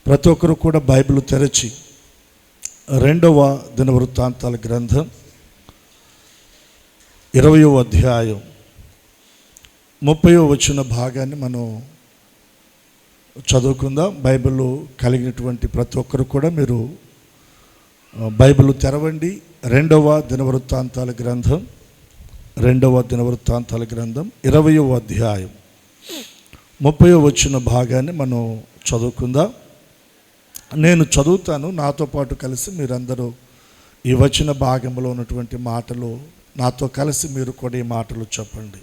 ప్రతి ఒక్కరు కూడా బైబిల్ తెరచి 2వ దినవృత్తాంతాల గ్రంథం 20వ అధ్యాయం 30వ వచన భాగాన్ని మనం చదువుకుందాం. బైబిల్ కలిగినటువంటి ప్రతి ఒక్కరు కూడా మీరు బైబిల్ తెరవండి. 2వ దినవృత్తాంతాల గ్రంథం 20వ అధ్యాయం 30వ వచన భాగాన్ని మనం చదువుకుందాం. నేను చదువుతాను, నాతో పాటు కలిసి మీరందరూ ఈ వచన భాగంలో ఉన్నటువంటి మాటలు నాతో కలిసి మీరు కూడా ఈ మాటలు చెప్పండి.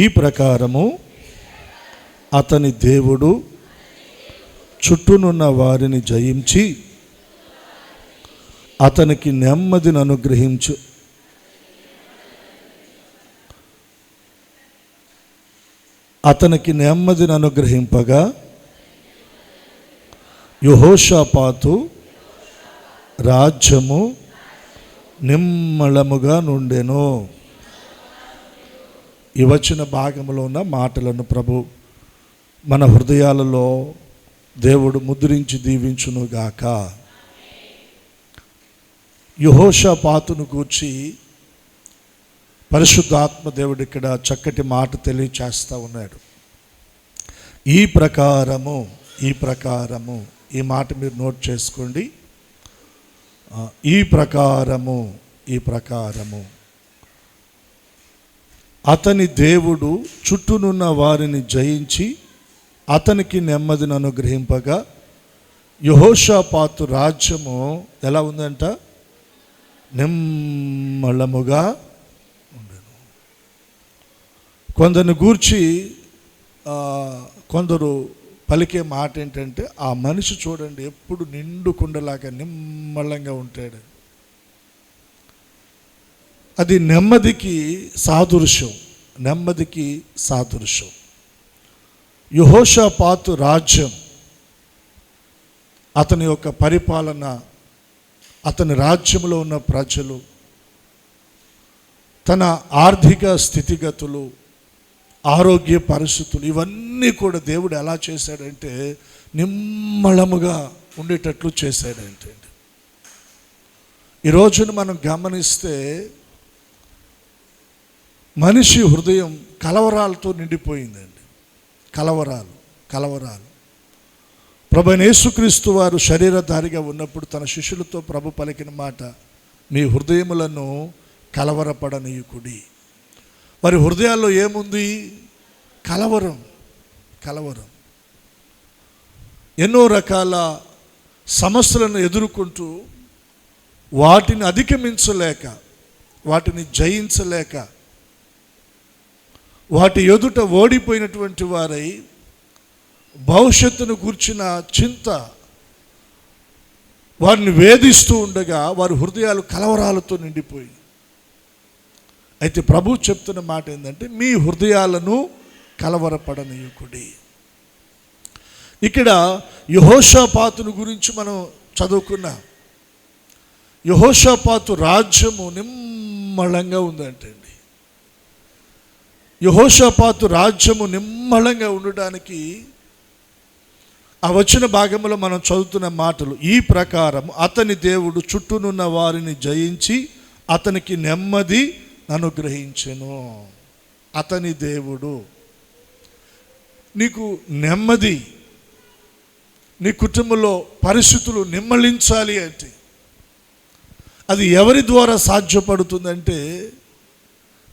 ఈ ప్రకారము అతని దేవుడు చుట్టూనున్న వారిని జయించి అతనికి నెమ్మదిని అనుగ్రహింపగా యెహోషాపాతు రాజ్యము నిమ్మళముగా నుండెను. ఈ వచన భాగంలో ఉన్న మాటలను ప్రభు మన హృదయాలలో దేవుడు ముద్రించి దీవించునుగాక. యెహోషాపాతును గూర్చి పరిశుద్ధాత్మ దేవుడు ఇక్కడ చక్కటి మాట తెలియచేస్తూ ఉన్నాడు. ఈ ప్రకారము ఈ మాట మీరు నోట్ చేసుకోండి. ఈ ప్రకారము అతని దేవుడు చుట్టూనున్న వారిని జయించి అతనికి నెమ్మదిని అనుగ్రహింపగా యెహోషాపాతు రాజ్యము ఎలా ఉందంట? నిమ్మళముగా ఉండెను. కొందరిని గూర్చి కొందరు పలికే మాట ఏంటంటే, ఆ మనిషి చూడండి ఎప్పుడు నిండు కుండలాగా నిమ్మళంగా ఉంటాడు. అది నెమ్మదికి సాదృశ్యం. యెహోషాపాతు రాజ్యం, అతని యొక్క పరిపాలన, అతని రాజ్యంలో ఉన్న ప్రజలు, తన ఆర్థిక స్థితిగతులు, ఆరోగ్య పరిస్థితులు, ఇవన్నీ కూడా దేవుడు ఎలా చేశాడంటే నిమ్మళముగా ఉండేటట్లు చేశాడంటే. ఈ రోజున మనం గమనిస్తే మనిషి హృదయం కలవరాలతో నిండిపోయిందండి. కలవరాలు. ప్రభువైన యేసుక్రీస్తు వారు శరీరధారిగా ఉన్నప్పుడు తన శిష్యులతో ప్రభు పలికిన మాట, మీ హృదయములను కలవరపడనీయుకుడి. వారి హృదయాల్లో ఏముంది? కలవరం. ఎన్నో రకాల సమస్యలను ఎదుర్కొంటూ వాటిని అధిగమించలేక, వాటిని జయించలేక, వాటి ఎదుట ఓడిపోయినటువంటి వారై భవిష్యత్తును గూర్చిన చింత వారిని వేధిస్తూ ఉండగా వారి హృదయాలు కలవరాలతో నిండిపోయి. అయితే ప్రభు చెప్తున్న మాట ఏంటంటే, మీ హృదయాలను కలవరపడనీయుకుడి. ఇక్కడ యెహోషాపాతును గురించి మనం చదువుకున్నాం. యెహోషాపాతు రాజ్యము నిమ్మళంగా ఉందంటండి. యెహోషాపాతు రాజ్యము నిమ్మళంగా ఉండడానికి ఆ వచ్చిన భాగంలో మనం చదువుతున్న మాటలు, ఈ ప్రకారం అతని దేవుడు చుట్టూనున్న వారిని జయించి అతనికి నెమ్మది అనుగ్రహించెను. అతని దేవుడు నీకు నెమ్మది, నీ కుటుంబంలో పరిస్థితులు నిమ్మళించాలి అంటే అది ఎవరి ద్వారా సాధ్యపడుతుందంటే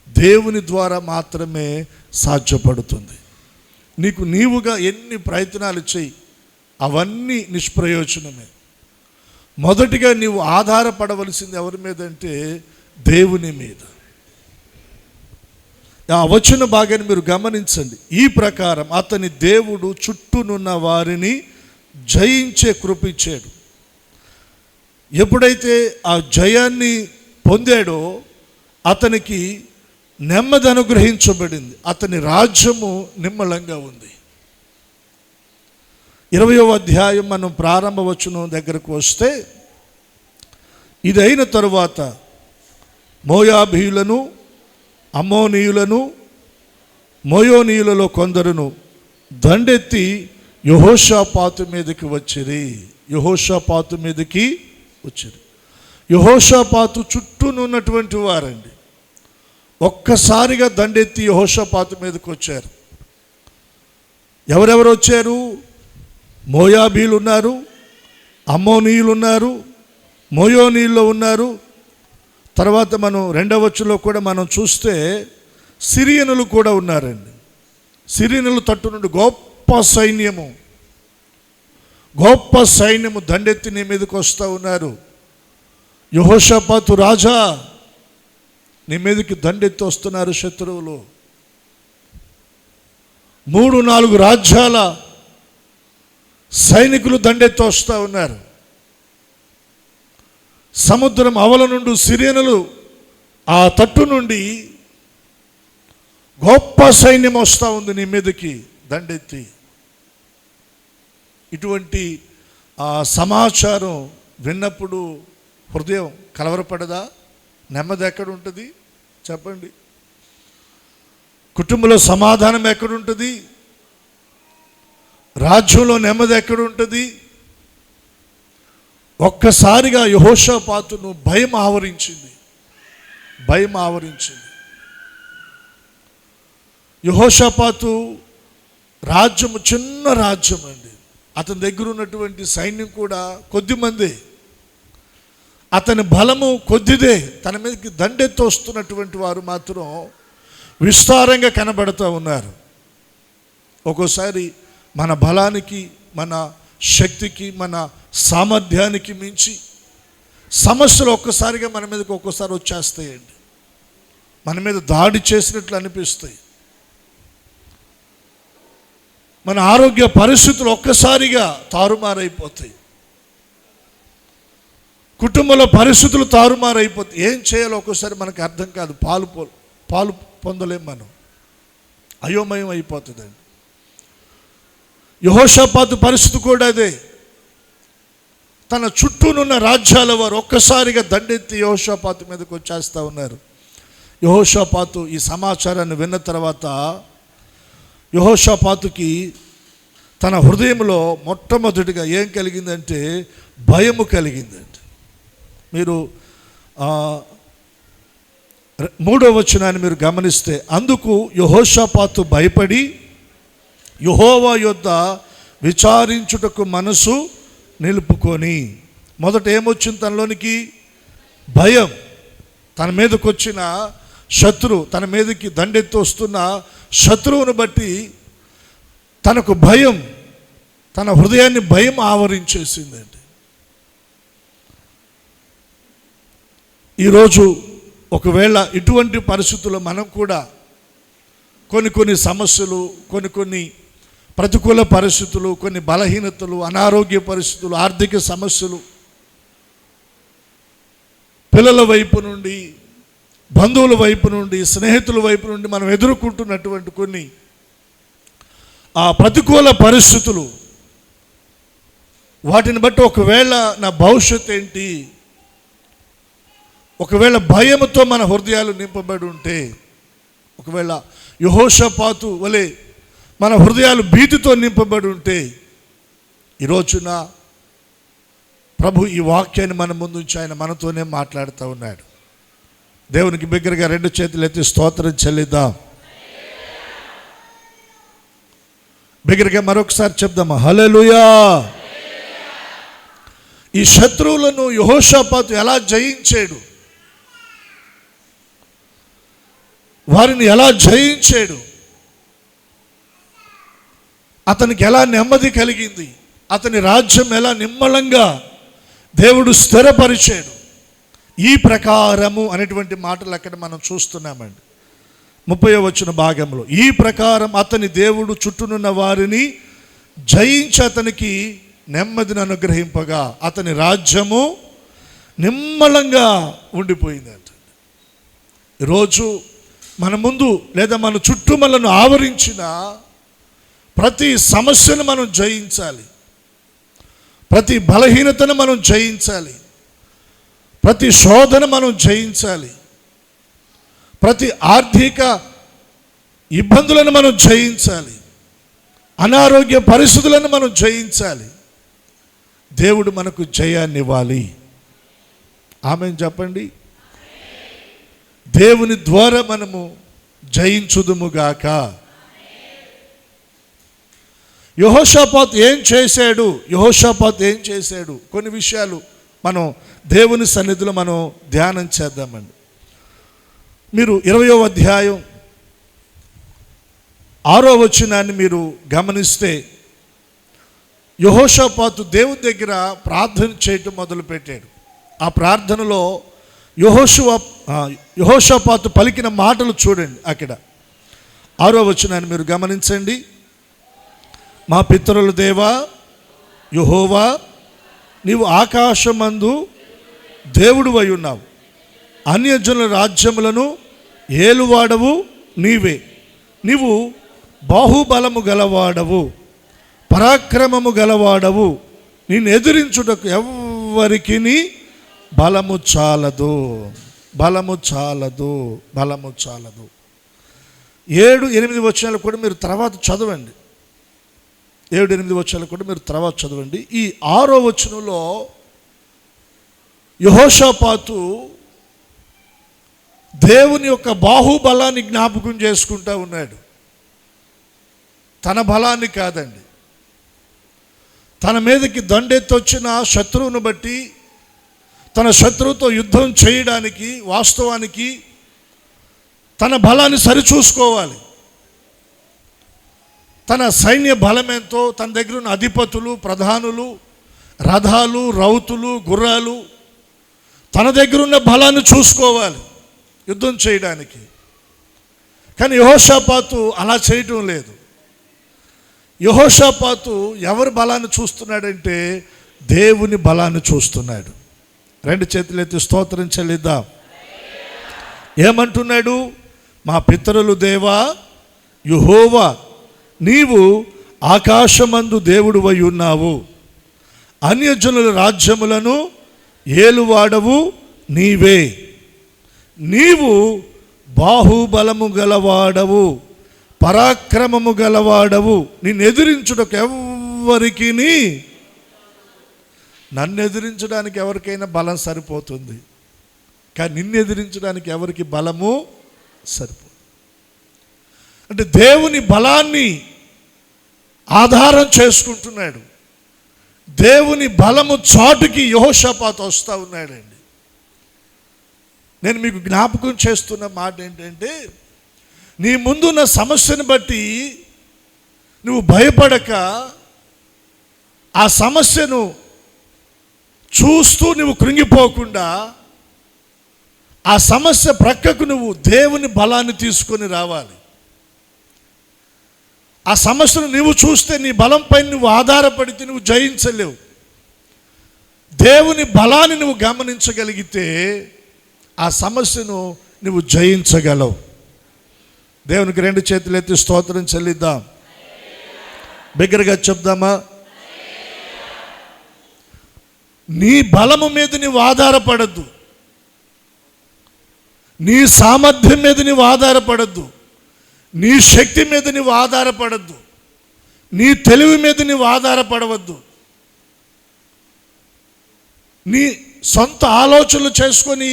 దేవుని ద్వారా మాత్రమే సాధ్యపడుతుంది. నీవుగా ఎన్ని ప్రయత్నాలు చేయి, అవన్నీ నిష్ప్రయోజనమే. మొదటిగా నీవు ఆధారపడవలసింది ఎవరి మీద అంటే దేవుని మీద. ఆ వచన భాగాన్ని మీరు గమనించండి. ఈ ప్రకారం అతని దేవుడు చుట్టూనున్న వారిని జయించే కృప ఇచ్చాడు. ఎప్పుడైతే ఆ జయాన్ని పొందాడో అతనికి నెమ్మది అనుగ్రహించబడింది. అతని రాజ్యము నిమ్మళంగా ఉంది. 20వ అధ్యాయం మనం ప్రారంభ వచనం దగ్గరకు వస్తే, ఇదైన తరువాత మోయాబీయులను, అమ్మోనీయులను, మోయోనీయులలో కొందరును దండెత్తి యెహోషాపాతు మీదకి వచ్చిరి. యెహోషాపాతు మీదకి వచ్చిరి. యెహోషాపాతు చుట్టూనున్నటువంటి వారండి ఒక్కసారిగా దండెత్తి యెహోషాపాతు మీదకి వచ్చారు. ఎవరెవరు వచ్చారు? మోయాబీలు ఉన్నారు, అమ్మోనీయులు ఉన్నారు, మోయోనీయుల్లో ఉన్నారు. తర్వాత మనం 2వ వచనంలో కూడా మనం చూస్తే సిరియనులు కూడా ఉన్నారండి. సిరియనుల తట్టు నుండి గొప్ప సైన్యము దండెత్తి నీ మీదకి వస్తూ ఉన్నారు. యెహోషాపాతు రాజా, నీ మీదకి దండెత్తి వస్తున్నారు శత్రువులు. 3-4 రాజ్యాల సైనికులు దండెత్తి వస్తూ ఉన్నారు. సముద్రం అవల నుండి సిరియనులు ఆ తట్టు నుండి గొప్ప సైన్యం వస్తూ ఉంది నీ మీదకి దండెత్తి. ఇటువంటి సమాచారం విన్నప్పుడు హృదయం కలవరపడదా? నెమ్మది ఎక్కడ ఉంటుంది చెప్పండి? కుటుంబంలో సమాధానం ఎక్కడుంటుంది? రాజ్యంలో నెమ్మది ఎక్కడుంటుంది? ఒక్కసారిగా యెహోషాపాతును భయం ఆవరించింది. యెహోషాపాతు రాజ్యము చిన్న రాజ్యం అండి. అతని దగ్గర ఉన్నటువంటి సైన్యం కూడా కొద్దిమందే, అతని బలము కొద్దిదే. తన మీదకి దండెత్తి వస్తున్నటువంటి వారు మాత్రం విస్తారంగా కనబడుతూ ఉన్నారు. ఒక్కోసారి మన బలానికి, మన శక్తికి, మన సామర్థ్యానికి మించి సమస్యలు ఒక్కసారిగా మన మీదకి ఒక్కోసారి వచ్చేస్తాయండి. మన మీద దాడి చేసినట్లు అనిపిస్తాయి. మన ఆరోగ్య పరిస్థితులు ఒక్కసారిగా తారుమారైపోతాయి. కుటుంబంలో పరిస్థితులు తారుమారైపోతాయి. ఏం చేయాలో ఒక్కోసారి మనకు అర్థం కాదు. పాలు పొందలేం, మనం అయోమయం అయిపోతుందండి. యెహోషాపాతు పరిస్థితి కూడా అదే. తన చుట్టూనున్న రాజ్యాల వారు ఒక్కసారిగా దండెత్తి యెహోషాపాతు మీదకి వచ్చేస్తూ ఉన్నారు. యెహోషాపాతు ఈ సమాచారాన్ని విన్న తర్వాత యెహోషాపాతుకి తన హృదయంలో మొట్టమొదటిగా ఏం కలిగిందంటే భయము కలిగిందండి. మీరు 3వ వచనాన్ని మీరు గమనిస్తే, అందుకు యెహోషాపాతు భయపడి యెహోవా యొద్ద విచారించుటకు మనసు నిలుపుకొని. మొదట ఏమొచ్చింది తనలోనికి? భయం. తన మీదకి వచ్చిన శత్రువు, తన మీదకి దండెత్తి వస్తున్న శత్రువును బట్టి తనకు భయం, తన హృదయాన్ని భయం ఆవరించేసిందండి. ఈరోజు ఒకవేళ ఇటువంటి పరిస్థితుల్లో మనం కూడా కొన్ని సమస్యలు, కొన్ని ప్రతికూల పరిస్థితులు, కొన్ని బలహీనతలు, అనారోగ్య పరిస్థితులు, ఆర్థిక సమస్యలు, పిల్లల వైపు నుండి, బంధువుల వైపు నుండి, స్నేహితుల వైపు నుండి మనం ఎదుర్కొంటున్నటువంటి కొన్ని ప్రతికూల పరిస్థితులు, వాటిని బట్టి ఒకవేళ నా భవిష్యత్తు ఏంటి, ఒకవేళ భయంతో మన హృదయాలు నింపబడి ఉంటే, ఒకవేళ యెహోషాపాతు వలె మన హృదయాలు భీతితో నింపబడి ఉంటే, ఈరోజున ప్రభు ఈ వాక్యాన్ని మన ముందు ఉంచి ఆయన మనతోనే మాట్లాడుతూ ఉన్నాడు. దేవునికి బిగ్గరగా 2 చేతులు ఎత్తి స్తోత్రం చెల్లిద్దాం. బిగ్గరగా మరొకసారి చెప్దామా? హల్లెలూయా. ఈ శత్రువులను యెహోషాపాతు ఎలా జయించాడు, వారిని ఎలా జయించాడు, అతనికి ఎలా నెమ్మది కలిగింది, అతని రాజ్యం ఎలా నిమ్మలంగా దేవుడు స్థిరపరిచాడు. ఈ ప్రకారము అనేటువంటి మాటలు అక్కడ మనం చూస్తున్నామండి. 30వ వచన భాగంలో, ఈ ప్రకారం అతని దేవుడు చుట్టూనున్న వారిని జయించి అతనికి నెమ్మదిని అనుగ్రహింపగా అతని రాజ్యము నిమ్మలంగా ఉండిపోయిందంట. ఈరోజు మన ముందు లేదా మన చుట్టూ మనను ఆవరించిన ప్రతి సమస్యను మనం జయించాలి, ప్రతి బలహీనతను మనం జయించాలి, ప్రతి శోధన మనం జయించాలి, ప్రతి ఆర్థిక ఇబ్బందులను మనం జయించాలి. అనారోగ్య పరిస్థితులను మనం జయించాలి. దేవుడు మనకు జయాన్ని ఇవ్వాలి. ఆమేన్ చెప్పండి. దేవుని ద్వారా మనము జయించుదుముగాక. యెహోషాపాతు ఏం చేశాడు? కొన్ని విషయాలు మనం దేవుని సన్నిధిలో మనం ధ్యానం చేద్దామండి. మీరు 20వ అధ్యాయం 6వ వచనాన్ని మీరు గమనిస్తే, యెహోషాపాతు దేవుని దగ్గర ప్రార్థన చేయటం మొదలుపెట్టాడు. ఆ ప్రార్థనలో యెహోషాపాతు పలికిన మాటలు చూడండి. అక్కడ 6వ వచనాన్ని మీరు గమనించండి. మా పితరుల దేవా యెహోవా, నీవు ఆకాశమందు దేవుడువై ఉన్నావు, అన్యజనుల రాజ్యములను ఏలువాడవు నీవే. నీవు బాహుబలము గలవాడవు, పరాక్రమము గలవాడవు. నిన్ను ఎదిరించుటకు ఎవ్వరికి బలము చాలదు. 7-8 వచనాలు కూడా మీరు తర్వాత చదవండి. 7-8 వచనాలు కూడా మీరు తర్వాత చదవండి. ఈ 6వ వచనంలో యెహోషాపాతు దేవుని యొక్క బాహుబలాన్ని జ్ఞాపకం చేసుకుంటూ ఉన్నాడు. తన బలాన్ని కాదండి. తన మీదకి దండెత్తొచ్చిన శత్రువును బట్టి, తన శత్రువుతో యుద్ధం చేయడానికి వాస్తవానికి తన బలాన్ని సరిచూసుకోవాలి. తన సైన్య బలమేంతో, తన దగ్గర ఉన్న అధిపతులు, ప్రధానులు, రథాలు, రౌతులు, గుర్రాలు, తన దగ్గర ఉన్న బలాన్ని చూసుకోవాలి యుద్ధం చేయడానికి. కానీ యెహోషాపాతు అలా చేయటం లేదు. యెహోషాపాతు ఎవరి బలాన్ని చూస్తున్నాడంటే దేవుని బలాన్ని చూస్తున్నాడు. 2 చేతులు ఎత్తి స్తోత్రం చెల్లిద్దాం. ఏమంటున్నాడు? మా పితరులు దేవా యెహోవా, నీవు ఆకాశమందు దేవుడువై ఉన్నావు, అన్యజనుల రాజ్యములను ఏలువాడవు నీవే. నీవు బాహుబలము గలవాడవు, పరాక్రమము గలవాడవు. నిన్ను ఎదిరించుటకు ఎవ్వరికి, నన్ను ఎదిరించడానికి ఎవరికైనా బలం సరిపోతుంది, కానీ నిన్ను ఎదిరించడానికి ఎవరికి బలము సరిపోతుంది. అంటే దేవుని బలాన్ని ఆధారం చేసుకుంటున్నాడు. దేవుని బలము చాటుకి యెహోషాపాతు వస్తూ ఉన్నాడండి. నేను మీకు జ్ఞాపకం చేస్తున్న మాట ఏంటంటే, నీ ముందున్న సమస్యను బట్టి నువ్వు భయపడక, ఆ సమస్యను చూస్తూ నువ్వు కృంగిపోకుండా, ఆ సమస్య ప్రక్కకు నువ్వు దేవుని బలాన్ని తీసుకొని రావాలి. ఆ సమస్యను నువ్వు చూస్తే నీ బలంపై నువ్వు ఆధారపడితే నువ్వు జయించలేవు. దేవుని బలాన్ని నువ్వు గమనించగలిగితే ఆ సమస్యను నువ్వు జయించగలవు. దేవునికి 2 చేతులు ఎత్తి స్తోత్రం చెల్లిద్దాం. బిగ్గరగా చెప్దామా? నీ బలము మీద నువ్వు ఆధారపడద్దు, నీ సామర్థ్యం మీద నువ్వు ఆధారపడద్దు, నీ శక్తి మీద నువ్వు ఆధారపడద్దు, నీ తెలివి మీద నువ్వు ఆధారపడవద్దు. నీ సొంత ఆలోచనలు చేసుకొని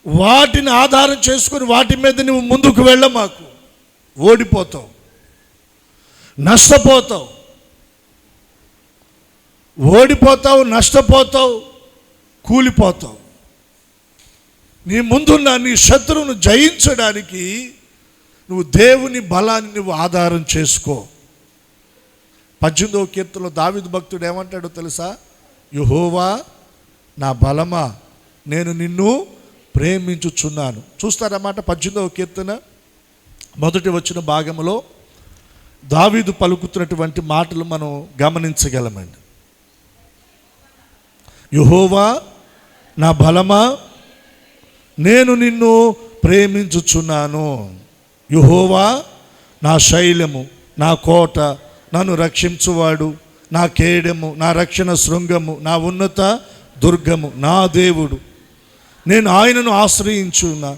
వాటిని ఆధారం చేసుకొని వాటి మీద నువ్వు ముందుకు వెళ్ళమాకు. ఓడిపోతావు, నష్టపోతావు, నష్టపోతావు, కూలిపోతావు. నీ ముందున్న నీ శత్రువును జయించడానికి నువ్వు దేవుని బలాన్ని నువ్వు ఆధారం చేసుకో. 18వ కీర్తనలో దావీదు భక్తుడు ఏమంటాడో తెలుసా? యెహోవా నా బలమా, నేను నిన్ను ప్రేమించుచున్నాను. చూస్తారన్నమాట. 18వ కీర్తన మొదటి వచ్చిన భాగంలో దావీదు పలుకుతున్నటువంటి మాటలు మనం గమనించగలమండి. యెహోవా నా బలమా, నేను నిన్ను ప్రేమించుచున్నాను. యెహోవా నా శైలము, నా కోట, నన్ను రక్షించువాడు, నా కేడెము, నా రక్షణ శృంగము, నా ఉన్నత దుర్గము, నా దేవుడు. నేను ఆయనను ఆశ్రయించున్నా.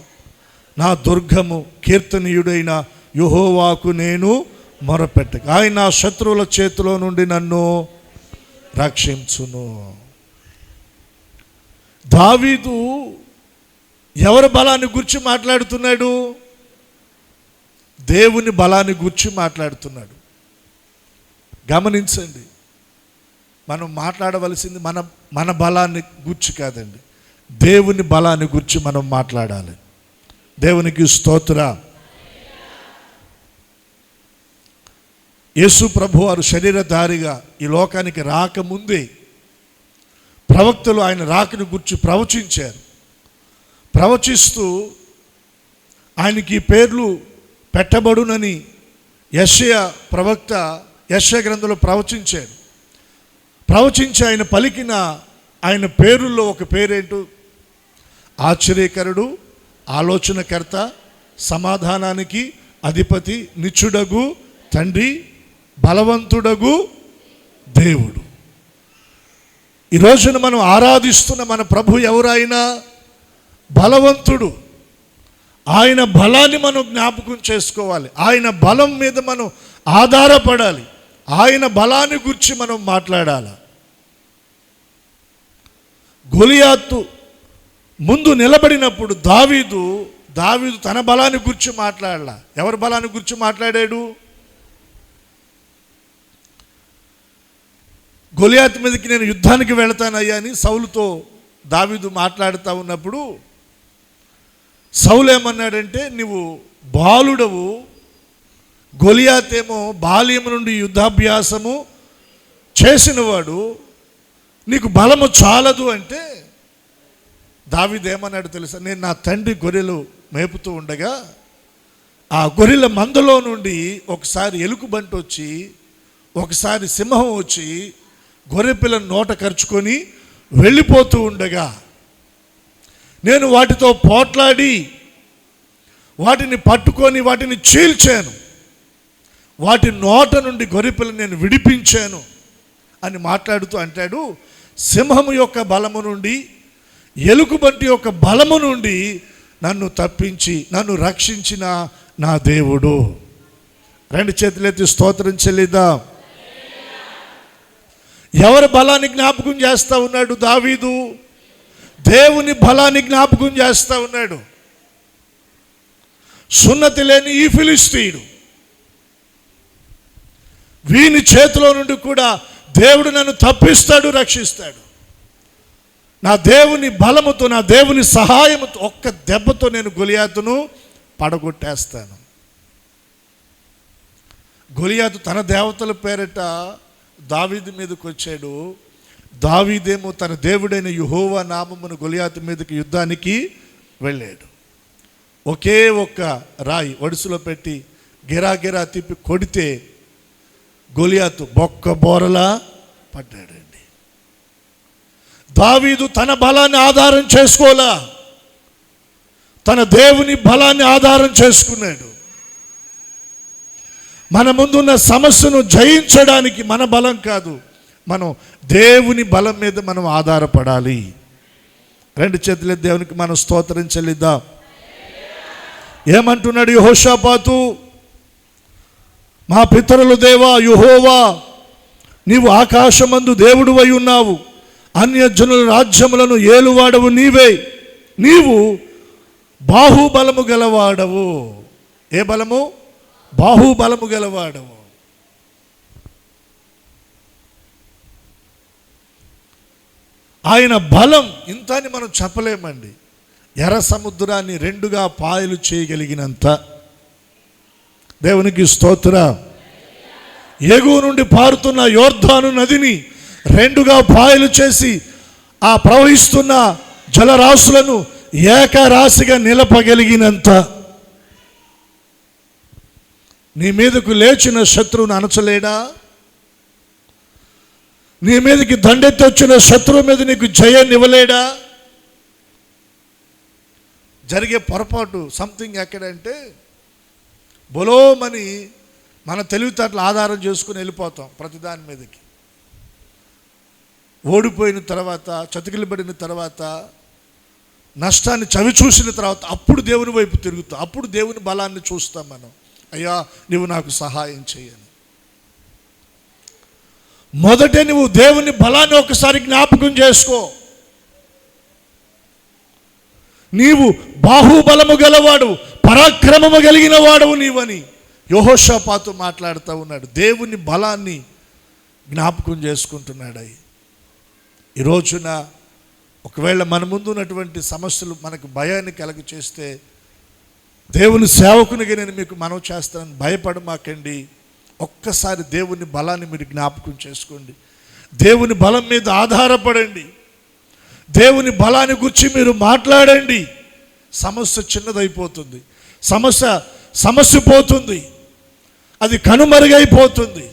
నా దుర్గము, కీర్తనీయుడైన యెహోవాకు నేను మొరపెట్టగా ఆయన నా శత్రువుల చేతిలో నుండి నన్ను రక్షించును. దావీదు ఎవరి బలాన్ని గురించి మాట్లాడుతున్నాడు? దేవుని బలాన్ని గురించి మాట్లాడుతున్నాడు. గమనించండి, మనం మాట్లాడవలసింది మన బలాన్ని గురించి కాదండి, దేవుని బలాన్ని గురించి మనం మాట్లాడాలి. దేవునికి స్తోత్రం. యేసు ప్రభు వారు శరీరధారిగా ఈ లోకానికి రాకముందే ప్రవక్తలు ఆయన రాకని గురించి ప్రవచించారు. ప్రవచిస్తూ ఆయనకి పేర్లు పెట్టబడునని యెషయా ప్రవక్త యెషయా గ్రంథంలో ప్రవచించాడు. ప్రవచించి ఆయన పలికిన ఆయన పేరుల్లో ఒక పేరేంటో? ఆశ్చర్యకరుడు, ఆలోచనకర్త, సమాధానానికి అధిపతి, నిత్యుడగు తండ్రి, బలవంతుడగు దేవుడు. ఈ రోజున మనం ఆరాధిస్తున్న మన ప్రభు ఎవరైనా బలవంతుడు. ఆయన బలాన్ని మనం జ్ఞాపకం చేసుకోవాలి. ఆయన బలం మీద మనం ఆధారపడాలి. ఆయన బలాన్ని గురించి మనం మాట్లాడాలి. గొలియాతు ముందు నిలబడినప్పుడు దావీదు తన బలాన్ని గురించి మాట్లాడాల. ఎవరి బలాన్ని గురించి మాట్లాడాడు? గొలియాతు మీదకి నేను యుద్ధానికి వెళతానయ్యా అని సౌలుతో దావీదు మాట్లాడుతూ ఉన్నప్పుడు సౌలు ఏమన్నాడంటే, నువ్వు బాలుడవు, గొలియాతేమో బాల్యం నుండి యుద్ధాభ్యాసము చేసినవాడు, నీకు బలము చాలదు అంటే దావీదు ఏమన్నాడు తెలుసా? నేను నా తండ్రి గొర్రెలు మేపుతూ ఉండగా ఆ గొర్రెల మందలో నుండి ఒకసారి ఎలుగుబంటి వచ్చి, ఒకసారి సింహం వచ్చి గొర్రె పిల్లని నోట కరుచుకొని వెళ్ళిపోతూ ఉండగా నేను వాటితో పోట్లాడి వాటిని పట్టుకొని వాటిని చీల్చాను, వాటి నోట నుండి గొర్రెపిల్లని నేను విడిపించాను అని మాట్లాడుతూ అంటాడు, సింహము యొక్క బలము నుండి, ఎలుగుబంటి యొక్క బలము నుండి నన్ను తప్పించి నన్ను రక్షించిన నా దేవుడు. రెండు చేతులెత్తి స్తోత్రం చెల్లిద్దాం. ఎవరి బలాన్ని జ్ఞాపకం చేస్తూ ఉన్నాడు దావీదు? దేవుని బలాన్ని జ్ఞాపకం చేస్తూ ఉన్నాడు. సున్నతి లేని ఈ ఫిలిష్తీయుడు, వీని చేతిలో నుండి కూడా దేవుడు నన్ను తప్పిస్తాడు, రక్షిస్తాడు. నా దేవుని బలముతో, నా దేవుని సహాయముతో ఒక్క దెబ్బతో నేను గొలియాతును పడగొట్టేస్తాను. గొలియాతు తన దేవతల పేరిట దావీదు మీదకి వచ్చాడు. దావీదేమో తన దేవుడైన యెహోవా నామమును గొలియాతు మీదకి యుద్ధానికి వెళ్ళాడు. ఒకే ఒక్క రాయి ఒడిసులో పెట్టి గిరా తిప్పి కొడితే గొలియాతు బొక్క బోరలా పడ్డాడండి. దావీదు తన బలాన్ని ఆధారం చేసుకోలా, తన దేవుని బలాన్ని ఆధారం చేసుకున్నాడు. మన ముందున్న సమస్యను జయించడానికి మన బలం కాదు, మనం దేవుని బలం మీద మనం ఆధారపడాలి. రెండు చేతుల దేవునికి మనం స్తోత్రం చెల్లిద్దాం. ఏమంటున్నాడు యెహోషాపాతు? మా పితరుల దేవా యెహోవా, నీవు ఆకాశమందు దేవుడువై ఉన్నావు, అన్యజనుల రాజ్యములను ఏలువాడవు నీవే, నీవు బాహుబలము గలవాడవు. ఏ బలము? బాహుబలము గలవాడవు. ఆయన బలం ఇంత అని మనం చెప్పలేమండి. ఎర్ర సముద్రాన్ని రెండుగా పాయలు చేయగలిగినంత. దేవునికి స్తోత్రం. ఎగువ నుండి పారుతున్న యోర్దాను నదిని రెండుగా పాయలు చేసి ఆ ప్రవహిస్తున్న జలరాశులను ఏకరాశిగా నిలపగలిగినంత. నీ మీదకు లేచిన శత్రువును అణచలేడా? నీ మీదకి దండెత్తి వచ్చిన శత్రువు మీద నీకు జయాన్నివ్వలేడా? జరిగే పొరపాటు సంథింగ్ ఎక్కడంటే, బొలోమని మన తెలివితేటలు ఆధారం చేసుకుని వెళ్ళిపోతాం ప్రతిదాని మీదకి. ఓడిపోయిన తర్వాత, చతికిలబడిన తర్వాత, నష్టాన్ని చవి చూసిన తర్వాత అప్పుడు దేవుని వైపు తిరుగుతాం, అప్పుడు దేవుని బలాన్ని చూస్తాం మనం. అయ్యా నీవు నాకు సహాయం చేయని. మొదట నువ్వు దేవుని బలాన్ని ఒకసారి జ్ఞాపకం చేసుకో. నీవు బాహుబలము గలవాడు, పరాక్రమము కలిగిన వాడవు నీవని యెహోషాపాతు మాట్లాడుతూ ఉన్నాడు. దేవుని బలాన్ని జ్ఞాపకం చేసుకుంటున్నాడు. ఈ రోజున ఒకవేళ మన ముందు ఉన్నటువంటి సమస్యలు మనకు భయాన్ని కలగ చేస్తే, దేవుని సేవకునిగా నేను మీకు మనవి చేస్తానని భయపడమాకండి. ఒక్కసారి దేవుని బలాన్ని మీరు జ్ఞాపకం చేసుకోండి. దేవుని బలం మీద ఆధారపడండి. దేవుని బలాన్ని గురించి మీరు మాట్లాడండి. సమస్య చిన్నదైపోతుంది, సమస్య పోతుంది, అది కనుమరుగైపోతుంది.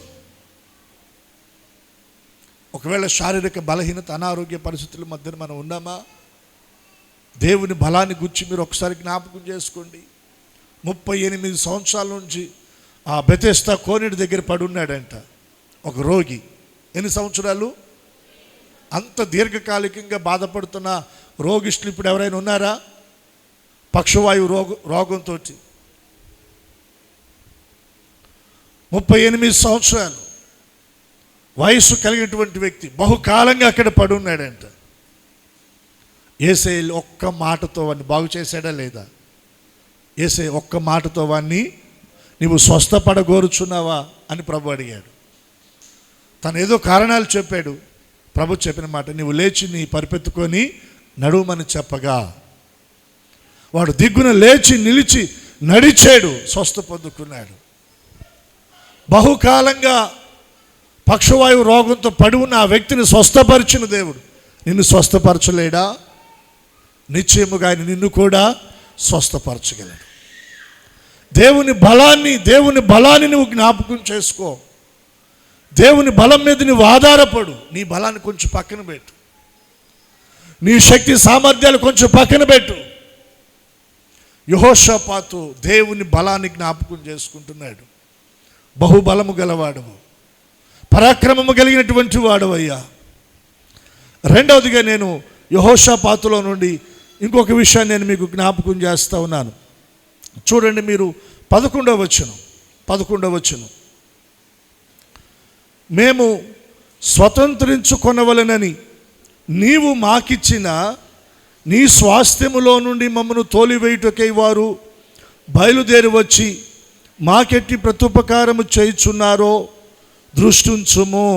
ఒకవేళ శారీరక బలహీనత, అనారోగ్య పరిస్థితుల మధ్యన మనం ఉన్నామా? దేవుని బలాన్ని గురించి మీరు ఒకసారి జ్ఞాపకం చేసుకోండి. 38 సంవత్సరాల నుంచి ఆ బెతెస్దా కోనేటి దగ్గర పడున్నాడంట ఒక రోగి. ఎన్ని సంవత్సరాలు? అంత దీర్ఘకాలికంగా బాధపడుతున్న రోగిష్టులు ఇప్పుడు ఎవరైనా ఉన్నారా? పక్షవాయువు రోగంతో 38 సంవత్సరాలు వయసు కలిగినటువంటి వ్యక్తి బహుకాలంగా అక్కడ పడున్నాడంట. యేసయ్య ఒక్క మాటతో వాడిని బాగు చేశాడా లేదా? యేసయ్య ఒక్క మాటతో వాడిని నీవు స్వస్థపడగోరుచున్నావా అని ప్రభు అడిగాడు. తను ఏదో కారణాలు చెప్పాడు. ప్రభు చెప్పిన మాట, నీవు లేచి నీ పరిపెత్తుకొని నడుమని చెప్పగా వాడు దిగ్గున లేచి నిలిచి నడిచాడు, స్వస్థ పొందుకున్నాడు. బహుకాలంగా పక్షవాయువు రోగంతో పడి ఉన్న ఆ వ్యక్తిని స్వస్థపరిచిన దేవుడు నిన్ను స్వస్థపరచలేడా? నిశ్చయముగా ఆయన నిన్ను కూడా స్వస్థపరచగలడు. దేవుని బలాన్ని నువ్వు జ్ఞాపకం చేసుకో. దేవుని బలం మీద నువ్వు ఆధారపడు. నీ బలాన్ని కొంచెం పక్కన పెట్టు, నీ శక్తి సామర్థ్యాలు కొంచెం పక్కన పెట్టు. యెహోషాపాతు దేవుని బలాన్ని జ్ఞాపకం చేసుకుంటున్నాడు. బహుబలము గలవాడవు, పరాక్రమము కలిగినటువంటి వాడవయ్యా. రెండవదిగా నేను యెహోషాపాతులో నుండి ఇంకొక విషయాన్ని నేను మీకు జ్ఞాపకం చేస్తూ ఉన్నాను. చూడండి, మీరు 11వ వచనం, మేము స్వతంత్రించుకొనవలెనని నీవు మాకిచ్చిన నీ స్వాస్థ్యములో నుండి మమ్మను తోలివేయుటకై వారు బయలుదేరి వచ్చి మాకెట్టి ప్రత్యుపకారము చేయుచున్నారో దృష్టించుము.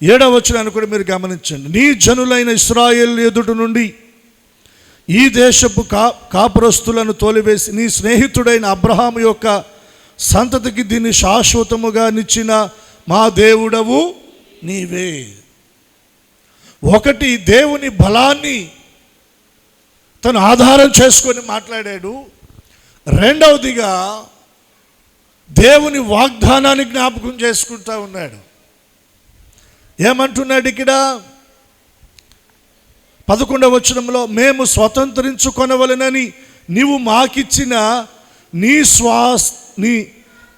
7వ వచనాన్ని కూడా మీరు గమనించండి. నీ జనులైన ఇశ్రాయేలు ఎదుట నుండి ఈ దేశపు కాపురస్తులను తోలివేసి నీ స్నేహితుడైన అబ్రహాము యొక్క సంతతికి దీన్ని శాశ్వతముగా నిచ్చిన మా దేవుడవు నీవే. ఒకటి, దేవుని బలాన్ని తను ఆధారం చేసుకొని మాట్లాడాడు. రెండవదిగా దేవుని వాగ్దానాన్ని జ్ఞాపకం చేసుకుంటా ఉన్నాడు. ఏమంటున్నాడు ఇక్కడ 11వ వచనంలో, మేము స్వతంత్రించుకొనవలెనని నీవు మాకిచ్చిన నీ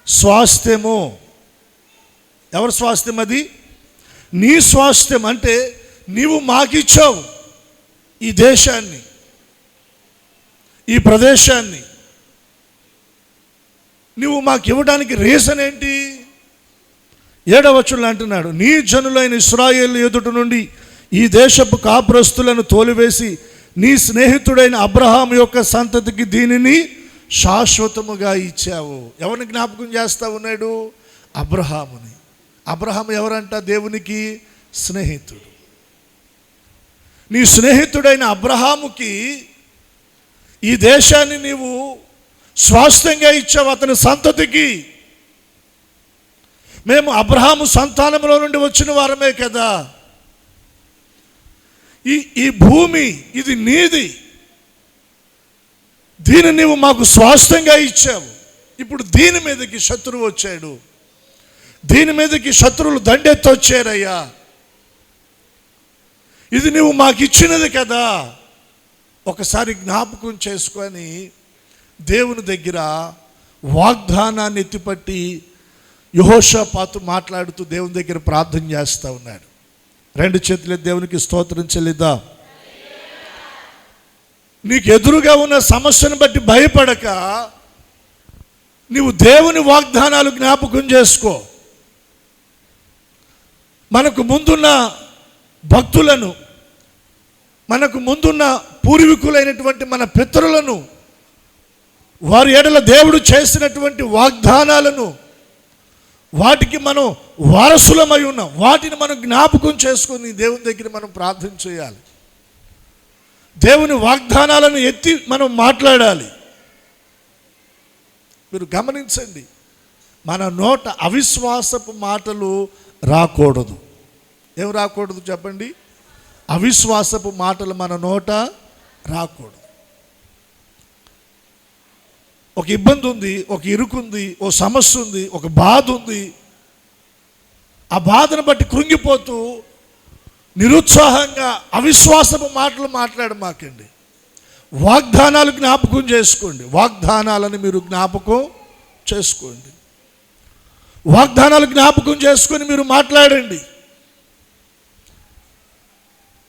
స్వాస్థ్యము. ఎవరి స్వాస్థ్యం అది? నీ స్వాస్థ్యం. అంటే నీవు మాకిచ్చావు ఈ దేశాన్ని, ఈ ప్రదేశాన్ని. నువ్వు మాకు ఇవ్వడానికి రీజన్ ఏంటి? 7వ వచనంలో అంటున్నాడు, నీ జనులైన ఇశ్రాయేలు ఎదుట నుండి ఈ దేశపు కాపురస్తులను తోలివేసి నీ స్నేహితుడైన అబ్రహాము యొక్క సంతతికి దీనిని శాశ్వతముగా ఇచ్చావు. ఎవరిని జ్ఞాపకం చేస్తూ ఉన్నాడు? అబ్రహాముని. అబ్రహాము ఎవరంట? దేవునికి స్నేహితుడు. నీ స్నేహితుడైన అబ్రహాముకి ఈ దేశాన్ని నీవు స్వాస్థ్యంగా ఇచ్చావు, అతని సంతతికి. మేము అబ్రహాము సంతానంలో నుండి వచ్చిన వారమే కదా. ఈ భూమి ఇది నీది, దీన్ని నీవు మాకు స్వాస్థ్యంగా ఇచ్చావు. ఇప్పుడు దీని మీదకి శత్రువు వచ్చాడు, దీని మీదకి శత్రువులు దండెత్తి వచ్చారయ్యా. ఇది నువ్వు మాకు ఇచ్చినది కదా. ఒకసారి జ్ఞాపకం చేసుకొని దేవుని దగ్గర వాగ్దానాన్ని ఎత్తిపట్టి యెహోషాపాతు మాట్లాడుతూ దేవుని దగ్గర ప్రార్థన చేస్తూ ఉన్నాడు. 2 చేతులు దేవునికి స్తోత్రం చెల్లిద్దాం. నీకు ఎదురుగా ఉన్న సమస్యను బట్టి భయపడక నీవు దేవుని వాగ్దానాలు జ్ఞాపకం చేసుకో. మనకు ముందున్న భక్తులను, మనకు ముందున్న పూర్వీకులైనటువంటి మన పితరులను, వారి ఎడల దేవుడు చేసినటువంటి వాగ్దానాలను, వాటికి మనం వారసులమై ఉన్నాం. వాటిని మనం జ్ఞాపకం చేసుకొని దేవుని దగ్గర మనం ప్రార్థన చేయాలి. దేవుని వాగ్దానాలను ఎత్తి మనం మాట్లాడాలి. మీరు గమనించండి, మన నోట అవిశ్వాసపు మాటలు రాకూడదు. ఏం రాకూడదు చెప్పండి? అవిశ్వాసపు మాటలు మన నోట రాకూడదు. ఒక ఇబ్బంది ఉంది, ఒక ఇరుకుంది, ఓ సమస్య ఉంది, ఒక బాధ ఉంది. ఆ బాధను బట్టి కృంగిపోతూ నిరుత్సాహంగా అవిశ్వాసపు మాటలు మాట్లాడమాకండి. వాగ్దానాలు జ్ఞాపకం చేసుకోండి. వాగ్దానాలను మీరు జ్ఞాపకం చేసుకోండి. వాగ్దానాలు జ్ఞాపకం చేసుకొని మీరు మాట్లాడండి.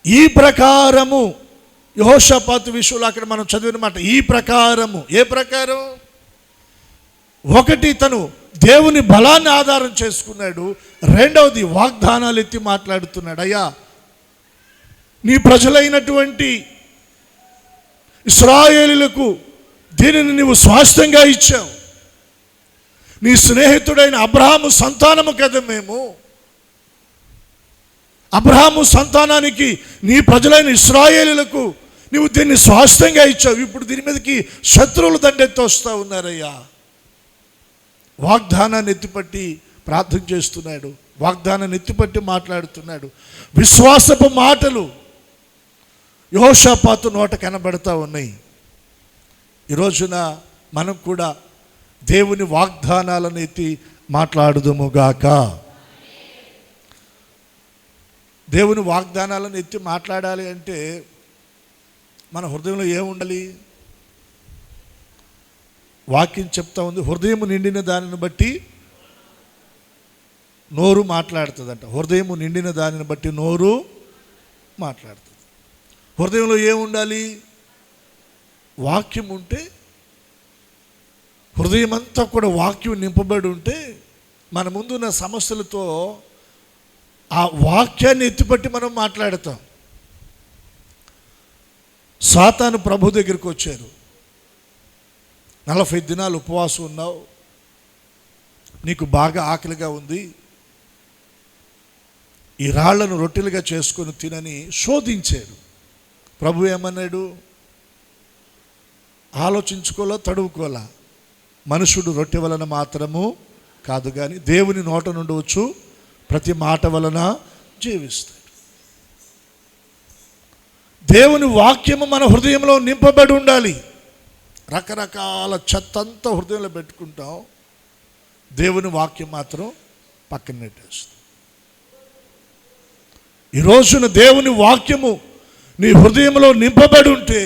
ఈ ప్రకారము యెహోషాపాతు విషయంలో అక్కడ మనం చదివిన మాట, ఈ ప్రకారము. ఏ ప్రకారం? ఒకటి, తను దేవుని బలాన్ని ఆధారం చేసుకున్నాడు. రెండవది, వాగ్దానాలు ఎత్తి మాట్లాడుతున్నాడు. అయ్యా, నీ ప్రజలైనటువంటి ఇశ్రాయేలీయులకు దీనిని నీవు స్వాస్థ్యంగా ఇచ్చావు. నీ స్నేహితుడైన అబ్రహాము సంతానము కదా మేము. అబ్రహాము సంతానానికి, నీ ప్రజలైన ఇశ్రాయేలీయులకు నీవు దీన్ని స్వాస్థ్యంగా ఇచ్చావు. ఇప్పుడు దీని మీదకి శత్రువులు దండెత్తి వస్తూ ఉన్నారయ్యా. వాగ్దానాన్ని ఎత్తిపట్టి ప్రార్థన చేస్తున్నాడు. వాగ్దానాన్ని ఎత్తిపట్టి మాట్లాడుతున్నాడు. విశ్వాసపు మాటలు యెహోషాపాతు నోట కనబడతా ఉన్నాయి. ఈ రోజున మనం కూడా దేవుని వాగ్దానాలను ఎత్తి మాట్లాడుదుముగాక. దేవుని వాగ్దానాలను ఎత్తి మాట్లాడాలి అంటే మన హృదయంలో ఏముండాలి? వాక్యం చెప్తా ఉంది, హృదయం నిండిన దానిని బట్టి నోరు మాట్లాడుతుందంట. హృదయం నిండిన దానిని బట్టి నోరు మాట్లాడుతుంది. హృదయంలో ఏముండాలి? వాక్యం ఉంటే, హృదయం అంతా కూడా వాక్యం నింపబడి ఉంటే, మన ముందున్న సమస్యలతో ఆ వాక్యాన్ని ఎత్తిపట్టి మనం మాట్లాడతాం. సాతాను ప్రభు దగ్గరికి వచ్చారు. 40 దినాలు ఉపవాసం ఉన్నావు, నీకు బాగా ఆకలిగా ఉంది, ఈ రాళ్లను రొట్టెలుగా చేసుకొని తినని శోధించాడు. ప్రభు ఏమన్నాడు? ఆలోచించుకోలా, తడువుకోలా. మనుషుడు రొట్టె వలన మాత్రము కాదు కానీ దేవుని నోట నుండి వచ్చు ప్రతి మాట వలన జీవిస్తాడు. దేవుని వాక్యము మన హృదయంలో నింపబడి ఉండాలి. రకరకాల చెత్తంతా హృదయంలో పెట్టుకుంటాం, దేవుని వాక్యం మాత్రం పక్కన నెట్టేస్తాం. ఈ రోజున దేవుని వాక్యము నీ హృదయంలో నింపబడి ఉంటే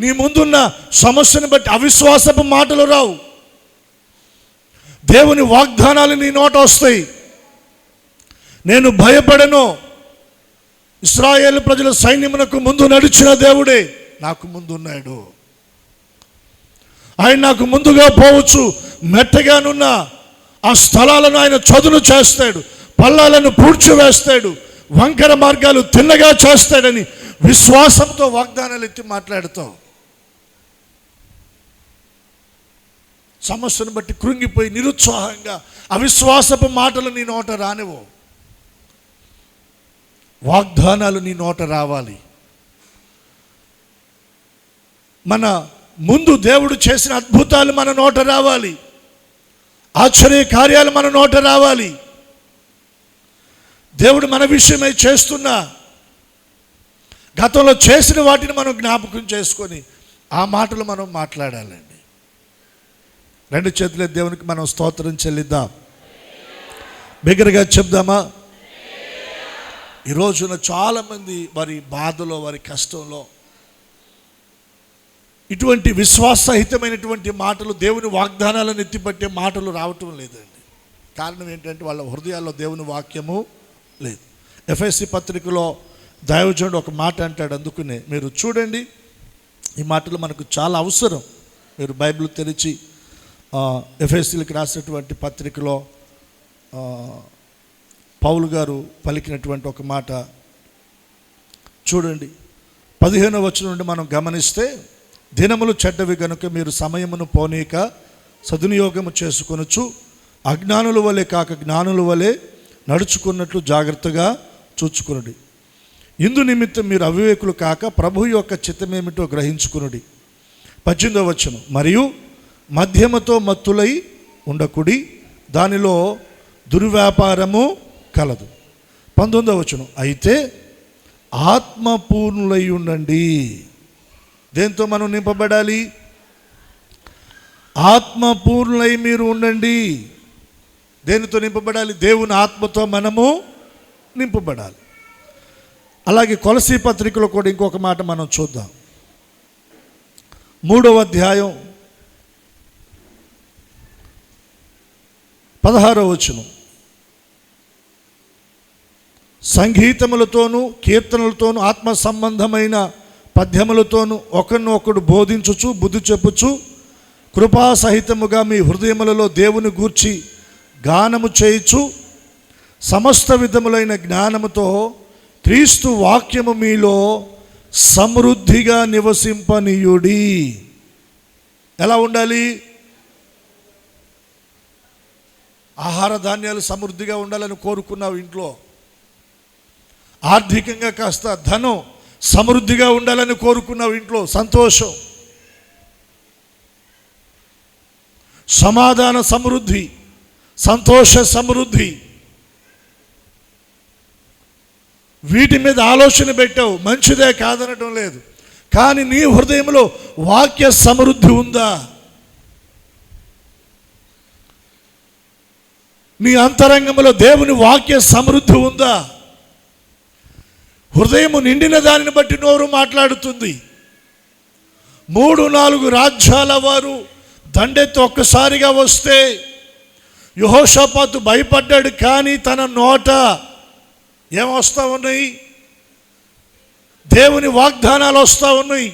నీ ముందున్న సమస్యను బట్టి అవిశ్వాసపు మాటలు రావు. దేవుని వాగ్దానాలు నీ నోట వస్తాయి. నేను భయపడను, ఇశ్రాయేలు ప్రజల సైన్యమునకు ముందు నడిచిన దేవుడే నాకు ముందున్నాడు. ఆయన నాకు ముందుగా పోవచ్చు, మెట్టగానున్న ఆ స్థలాలను ఆయన చదును చేస్తాడు, పల్లాలను పూడ్చివేస్తాడు, వంకర మార్గాలు తిన్నగా చేస్తాడని విశ్వాసంతో వాగ్దానాలు ఎత్తి మాట్లాడతావు. సమస్యను బట్టి కృంగిపోయి నిరుత్సాహంగా అవిశ్వాసపు మాటలు నీ నోట రానివ్వు. వాగ్దానాలు నీ నోట రావాలి. మన ముందు దేవుడు చేసిన అద్భుతాలు మన నోట రావాలి. ఆశ్చర్య కార్యాలు మన నోట రావాలి. దేవుడు మన విషయమై చేస్తున్న, గతంలో చేసిన వాటిని మనం జ్ఞాపకం చేసుకొని ఆ మాటలు మనం మాట్లాడాలండి. 2 చేతుల దేవునికి మనం స్తోత్రం చెల్లిద్దాం. బిగ్గరగా చెప్దామా? ఈ రోజున చాలామంది వారి బాధలో, వారి కష్టంలో ఇటువంటి విశ్వాసహితమైనటువంటి మాటలు, దేవుని వాగ్దానాలను ఎత్తిపట్టే మాటలు రావటం లేదండి. కారణం ఏంటంటే వాళ్ళ హృదయాల్లో దేవుని వాక్యము లేదు. ఎఫెసీ పత్రికలో దైవజనుడు ఒక మాట అంటాడు. అందుకనే మీరు చూడండి, ఈ మాటలు మనకు చాలా అవసరం. మీరు బైబిల్ తెరిచి ఎఫెసీయులకు రాసినటువంటి పత్రికలో పౌలు గారు పలికినటువంటి ఒక మాట చూడండి. 15వ వచనం నుండి మనం గమనిస్తే, దినములు చెడ్డవి గనుక మీరు సమయమును పోనీక సద్వినియోగము చేసుకొనొచ్చు, అజ్ఞానుల వలె కాక జ్ఞానుల వలె నడుచుకున్నట్లు జాగ్రత్తగా చూచుకొనుడి. ఇందు నిమిత్తం మీరు అవివేకులు కాక ప్రభు యొక్క చిత్తమేమిటో గ్రహించుకొనుడి. 18వ వచనం, మరియు మద్యముతో మత్తులై ఉండకుడి, దానిలో దుర్వ్యాపారము కలదు. 19వ వచనం, అయితే ఆత్మపూర్ణులై ఉండండి. దేంతో మనం నింపబడాలి? ఆత్మపూర్ణులై మీరు ఉండండి. దేనితో నింపబడాలి? దేవుని ఆత్మతో మనము నింపబడాలి. అలాగే కొలసీ పత్రికలో కూడా ఇంకొక మాట మనం చూద్దాం. 3వ అధ్యాయం 16వ వచనం, సంగీతములతోనూ కీర్తనలతోనూ ఆత్మ సంబంధమైన పద్యములతోనూ ఒకరినొకడు బోధించుచు బుద్ధి చెప్పుచు కృపాసహితముగా మీ హృదయములలో దేవుని గూర్చి గానము చేయుచు సమస్త విధములైన జ్ఞానముతో క్రీస్తు వాక్యము మీలో సమృద్ధిగా నివసింపనీయుడి. ఎలా ఉండాలి? ఆహార ధాన్యాలు సమృద్ధిగా ఉండాలని కోరుకున్నావు ఇంట్లో. ఆర్థికంగా కాస్త ధనం సమృద్ధిగా ఉండాలని కోరుకున్నావు ఇంట్లో. సంతోషం, సమాధాన సమృద్ధి, సంతోష సమృద్ధి, వీటి మీద ఆలోచన పెట్టావు. మంచిదే, కాదనటం లేదు. కానీ నీ హృదయంలో వాక్య సమృద్ధి ఉందా? నీ అంతరంగంలో దేవుని వాక్య సమృద్ధి ఉందా? హృదయము నిండిన దానిని బట్టి నోరు మాట్లాడుతుంది. 3-4 రాజ్యాల వారు దండెత్తి ఒక్కసారిగా వస్తే యెహోషాపాతు భయపడ్డాడు. కానీ తన నోట ఏమొస్తా ఉన్నాయి? దేవుని వాగ్దానాలు వస్తూ ఉన్నాయి.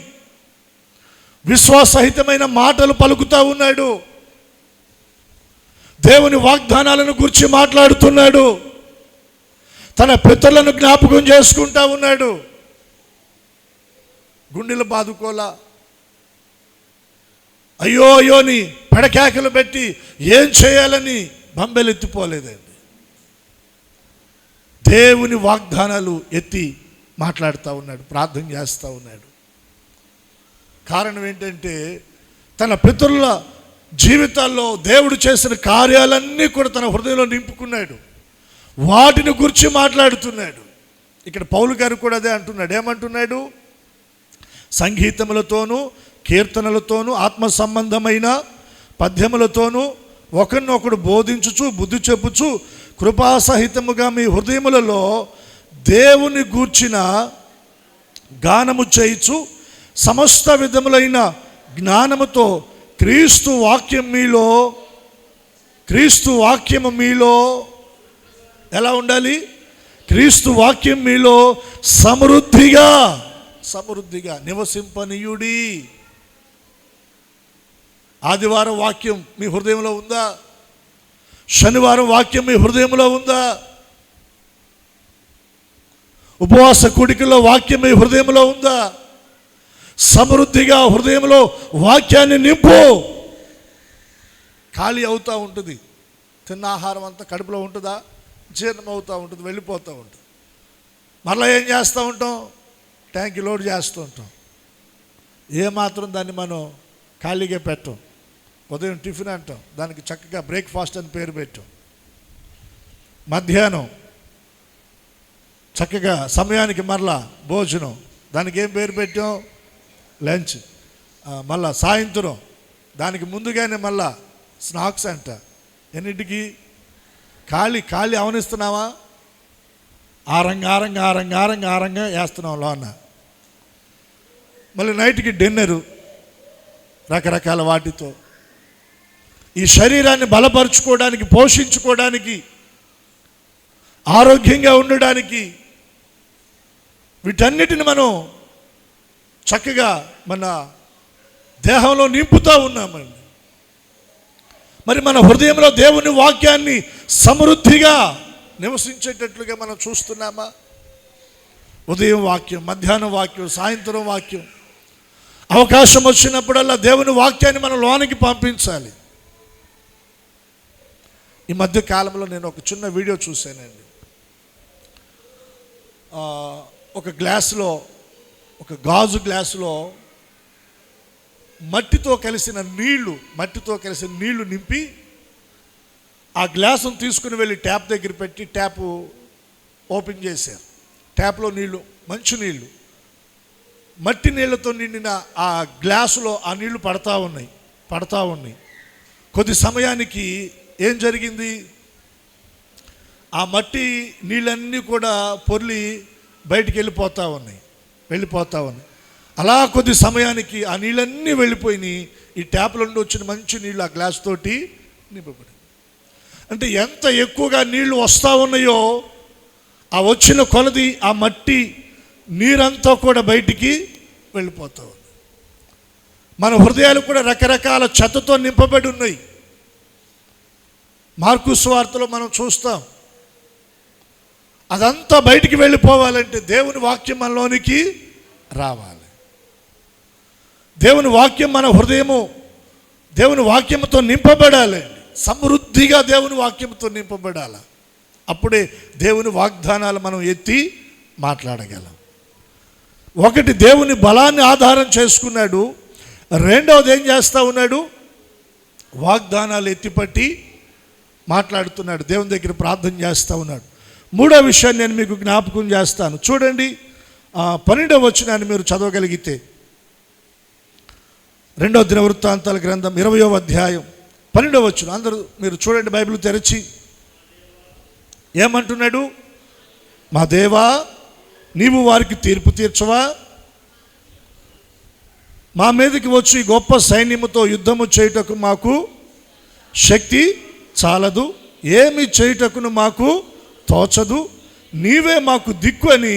విశ్వాసహితమైన మాటలు పలుకుతూ ఉన్నాడు. దేవుని వాగ్దానాలను గురించి మాట్లాడుతున్నాడు. తన పితరులను జ్ఞాపకం చేసుకుంటా ఉన్నాడు. గుండెలు బాదుకోలా, అయ్యో అయ్యోని పెడకేకలు పెట్టి ఏం చేయాలని బంబెలెత్తిపోలేదండి. దేవుని వాగ్దానాలు ఎత్తి మాట్లాడుతూ ఉన్నాడు, ప్రార్థన చేస్తూ ఉన్నాడు. కారణం ఏంటంటే తన పితరుల జీవితాల్లో దేవుడు చేసిన కార్యాలన్నీ కూడా తన హృదయంలో నింపుకున్నాడు. వాటిని గురించి మాట్లాడుతున్నాడు. ఇక్కడ పౌలు గారు కూడా అదే అంటున్నాడు. ఏమంటున్నాడు? సంగీతములతోనూ కీర్తనలతోనూ ఆత్మ సంబంధమైన పద్యములతోనూ ఒకరినొకడు బోధించుచు బుద్ధి చెప్పుచు కృపాసహితముగా మీ హృదయములలో దేవుని గూర్చిన గానము చేయుచు సమస్త విధములైన జ్ఞానముతో క్రీస్తు వాక్యము మీలో ఎలా ఉండాలి? క్రీస్తు వాక్యం మీలో సమృద్ధిగా నివసింపనీయుడి. ఆదివారం వాక్యం మీ హృదయంలో ఉందా? శనివారం వాక్యం మీ హృదయంలో ఉందా? ఉపవాస కూడికల్లో వాక్యం మీ హృదయంలో ఉందా? సమృద్ధిగా హృదయంలో వాక్యాన్ని నింపు. ఖాళీ అవుతూ ఉంటుంది. తిన్న ఆహారం అంతా కడుపులో ఉంటుందా? జీర్ణం అవుతూ ఉంటుంది, వెళ్ళిపోతూ ఉంటుంది. మరలా ఏం చేస్తూ ఉంటాం? ట్యాంక్ లోడ్ చేస్తూ ఉంటాం. ఏమాత్రం దాన్ని మనం ఖాళీగా పెట్టాం. ఉదయం టిఫిన్ అంటాం, దానికి చక్కగా బ్రేక్ఫాస్ట్ అని పేరు పెట్టాం. మధ్యాహ్నం చక్కగా సమయానికి మరలా భోజనం, దానికి ఏం పేరు పెట్టాం? లంచ్. మళ్ళా సాయంత్రం దానికి ముందుగానే మళ్ళా స్నాక్స్ అంట. ఎన్నింటికి? ఖాళీ అవనిస్తున్నావా? ఆరంగా వేస్తున్నాం లోన. మళ్ళీ నైట్కి డిన్నరు రకరకాల వాటితో. ఈ శరీరాన్ని బలపరుచుకోవడానికి, పోషించుకోవడానికి, ఆరోగ్యంగా ఉండడానికి వీటన్నిటిని మనం చక్కగా మన దేహంలో నింపుతూ ఉన్నామండి. మరి మన హృదయంలో దేవుని వాక్యాన్ని సమృద్ధిగా నివసించేటట్లుగా మనం చూస్తున్నామా? ఉదయం వాక్యం, మధ్యాహ్నం వాక్యం, సాయంత్రం వాక్యం, అవకాశం వచ్చినప్పుడల్లా దేవుని వాక్యాన్ని మనం లోనికి పంపించాలి. ఈ మధ్య కాలంలో నేను ఒక చిన్న వీడియో చూశానండి. ఒక గ్లాసులో, ఒక గాజు గ్లాసులో మట్టితో కలిసిన నీళ్లు నింపి ఆ గ్లాసును తీసుకుని వెళ్ళి ట్యాప్ దగ్గర పెట్టి ట్యాప్ ఓపెన్ చేశారు. ట్యాప్లో నీళ్లు, మంచి నీళ్లు, మట్టి నీళ్లతో నిండిన ఆ గ్లాసులో ఆ నీళ్లు పడతా ఉన్నాయి. కొద్ది సమయానికి ఏం జరిగింది? ఆ మట్టి నీళ్ళన్నీ కూడా పొర్లి బయటికి వెళ్ళిపోతూ ఉన్నాయి. అలా కొద్ది సమయానికి ఆ నీళ్ళన్నీ వెళ్ళిపోయినాయి. ఈ ట్యాప్లో నుండి వచ్చిన మంచి నీళ్ళు ఆ గ్లాస్ తోటి నింపబడి, అంటే ఎంత ఎక్కువగా నీళ్లు వస్తూ ఉన్నాయో ఆ వచ్చిన కొలది ఆ మట్టి నీరంతా కూడా బయటికి వెళ్ళిపోతూ ఉంది. మన హృదయాలు కూడా రకరకాల చెత్తతో నింపబడి ఉన్నాయి. మార్కు సువార్తలో మనం చూస్తాం. అదంతా బయటికి వెళ్ళిపోవాలంటే దేవుని వాక్యం మనలోనికి రావాలి. దేవుని వాక్యం మన హృదయము దేవుని వాక్యంతో నింపబడాలండి. సమృద్ధిగా దేవుని వాక్యంతో నింపబడాలి. అప్పుడే దేవుని వాగ్దానాలు మనం ఎత్తి మాట్లాడగలం. ఒకటి, దేవుని బలాన్ని ఆధారం చేసుకున్నాడు. రెండవది ఏం చేస్తూ ఉన్నాడు? వాగ్దానాలు ఎత్తిపట్టి మాట్లాడుతున్నాడు. దేవుని దగ్గర ప్రార్థన చేస్తూ ఉన్నాడు. మూడో విషయాన్ని నేను మీకు జ్ఞాపకం చేస్తాను. చూడండి, 12వ వచనాన్ని మీరు చదవగలిగితే, 2వ దినవృత్తాంతాల గ్రంథం 20వ అధ్యాయం 12వ వచనం. అందరూ మీరు చూడండి, బైబిల్ తెరిచి. ఏమంటున్నాడు? మా దేవా, నీవు వారికి తీర్పు తీర్చవా? మా మీదకి వచ్చి గొప్ప సైన్యముతో యుద్ధము చేయుటకు మాకు శక్తి చాలదు, ఏమి చేయుటకును మాకు తోచదు, నీవే మాకు దిక్కు అని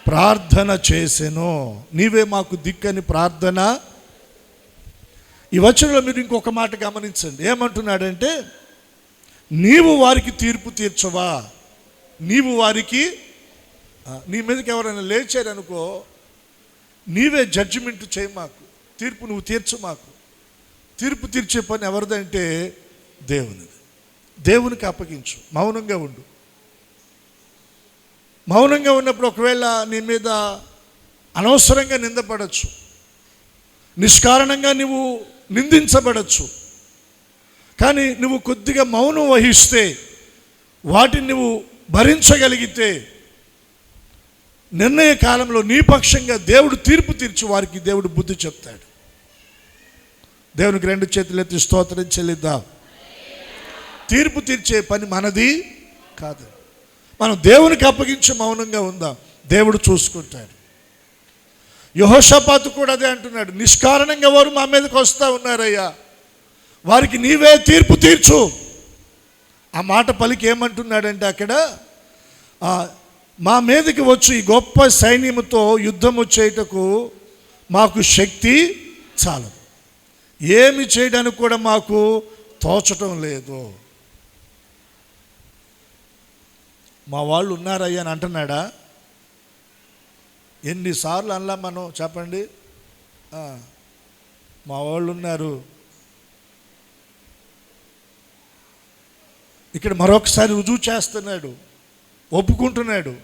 ప్రార్థన చేసెను. నీవే మాకు దిక్కు అని ప్రార్థన. ఈ వచనంలో మీరు ఇంకొక మాట గమనించండి. ఏమంటున్నాడంటే, నీవు వారికి తీర్పు తీర్చవా? నీవు వారికి, నీ మీదకి ఎవరైనా లేచారనుకో, నీవే జడ్జిమెంట్ చేయి, మాకు తీర్పు నువ్వు తీర్చు. మాకు తీర్పు తీర్చే పని ఎవరిదంటే దేవునిది. దేవునికి అప్పగించు, మౌనంగా ఉండు. మౌనంగా ఉన్నప్పుడు ఒకవేళ నీ మీద అనవసరంగా నిందపడచ్చు, నిష్కారణంగా నువ్వు నిందించబడచ్చు. కానీ నువ్వు కొద్దిగా మౌనం వహిస్తే, వాటిని నువ్వు భరించగలిగితే, నిర్ణయ కాలంలో నీ పక్షంగా దేవుడు తీర్పు తీర్చి వారికి దేవుడు బుద్ధి చెప్తాడు. దేవునికి 2 చేతులు ఎత్తి స్తోత్రం చెల్లిద్దాం. తీర్పు తీర్చే పని మనది కాదు. మనం దేవునికి అప్పగించి మౌనంగా ఉందాం, దేవుడు చూసుకుంటాడు. యెహోషాపాతు కూడా అదే అంటున్నాడు. నిష్కారణంగా వారు మా మీదకి వస్తూ ఉన్నారయ్యా, వారికి నీవే తీర్పు తీర్చు. ఆ మాట పలికి ఏమంటున్నాడంటే అక్కడ, మా మీదకి వచ్చి గొప్ప సైన్యముతో యుద్ధము చేయుటకు మాకు శక్తి చాలదు, ఏమి చేయడానికి కూడా మాకు తోచటం లేదు. మా వాళ్ళు ఉన్నారయ్యా అని అంటున్నాడా? ఎన్నిసార్లు అనలా మనం, చెప్పండి. మా వాళ్ళు ఉన్నారు. ఇక్కడ మరొకసారి రుజువు చేస్తున్నాడు, ఒప్పుకుంటున్నాడు.